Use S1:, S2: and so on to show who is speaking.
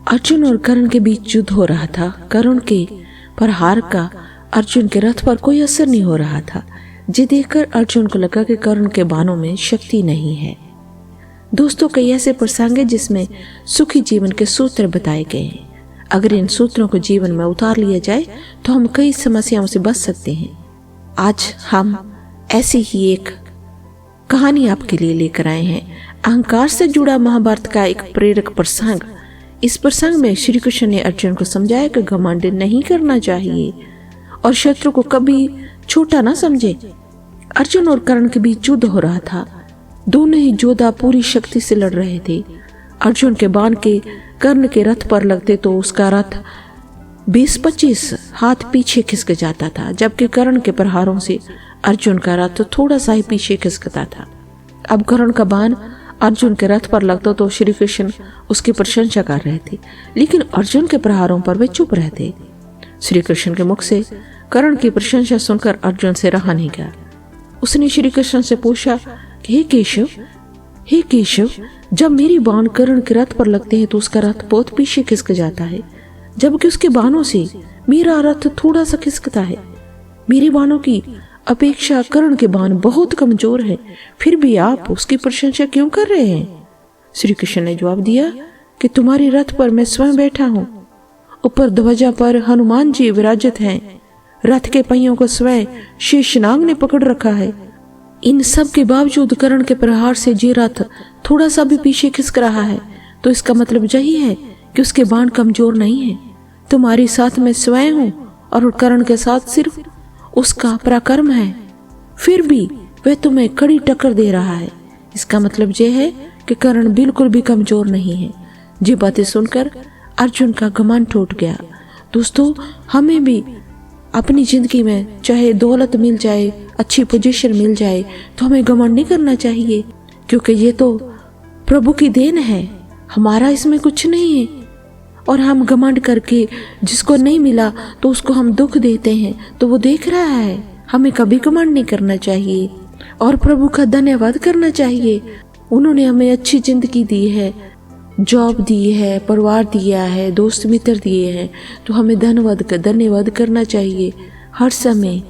S1: अर्जुन और कर्ण के बीच युद्ध हो रहा था। कर्ण के प्रहार का अर्जुन के रथ पर कोई असर नहीं हो रहा था। ये देखकर अर्जुन को लगा कि कर्ण के बाणों में शक्ति नहीं है। दोस्तों, कई ऐसे प्रसंग हैं जिसमें सुखी जीवन के सूत्र बताए गए हैं। अगर इन सूत्रों को जीवन में उतार लिया जाए तो हम कई समस्याओं से बच सकते हैं। आज हम ऐसी ही एक कहानी आपके लिए लेकर आए हैं। अहंकार से जुड़ा महाभारत का एक प्रेरक प्रसंग। इस प्रसंग में श्री कृष्ण ने अर्जुन को समझाया कि घमंड नहीं करना चाहिए और शत्रु को कभी छोटा ना समझे। अर्जुन और कर्ण के बीच युद्ध हो रहा था। दोनों ही योद्धा पूरी शक्ति से लड़ रहे थे। अर्जुन के बाण के कर्ण के रथ पर लगते तो उसका रथ 20-25 हाथ पीछे खिसक जाता था, जबकि कर्ण के प्रहारों से अर्जुन का रथ थोड़ा सा ही पीछे खिसकता था। अब कर्ण का बाण अर्जुन के रथ पर लगता तो श्री कृष्ण उसकी प्रशंसा कर रहे थे, लेकिन अर्जुन के प्रहारों पर वे चुप रहते। श्री कृष्ण के मुख से कर्ण की प्रशंसा सुनकर अर्जुन से रहा नहीं गया। उसने श्री कृष्ण से पूछा कि हे केशव, जब मेरी बाण कर्ण के रथ पर लगते हैं तो उसका रथ बहुत पीछे खिसक जाता है, जबकि उसके बाणों से मेरा रथ थोड़ा सा खिसकता है। मेरे बाणों की अपेक्षा कर्ण के बाण बहुत कमजोर है, फिर भी आप उसकी प्रशंसा क्यों कर रहे हैं? श्री कृष्ण ने जवाब दिया कि तुम्हारे रथ पर मैं स्वयं बैठा हूँ। ऊपर ध्वजा पर हनुमान जी विराजित हैं। रथ के पहियों को स्वयं शेषनाग ने पकड़ रखा है। इन सब के बावजूद कर्ण के प्रहार से जे रथ थोड़ा सा भी पीछे खिसक रहा है, तो इसका मतलब यही है कि उसके बाण कमजोर नहीं है। तुम्हारे साथ मैं स्वयं हूँ और कर्ण के साथ सिर्फ उसका पराक्रम है, फिर भी वह तुम्हें कड़ी टक्कर दे रहा है। इसका मतलब यह है कि कर्ण बिल्कुल भी कमजोर नहीं है। ये बातें सुनकर अर्जुन का घमंड टूट गया। दोस्तों, हमें भी अपनी जिंदगी में चाहे दौलत मिल जाए, अच्छी पोजीशन मिल जाए, तो हमें घमंड नहीं करना चाहिए, क्योंकि ये तो प्रभु की देन है, हमारा इसमें कुछ नहीं है। और हम घमंड करके जिसको नहीं मिला तो उसको हम दुख देते हैं, तो वो देख रहा है। हमें कभी घमंड नहीं करना चाहिए और प्रभु का धन्यवाद करना चाहिए। उन्होंने हमें अच्छी जिंदगी दी है, जॉब दी है, परिवार दिया है, दोस्त मित्र दिए हैं, तो हमें धन्यवाद करना चाहिए हर समय।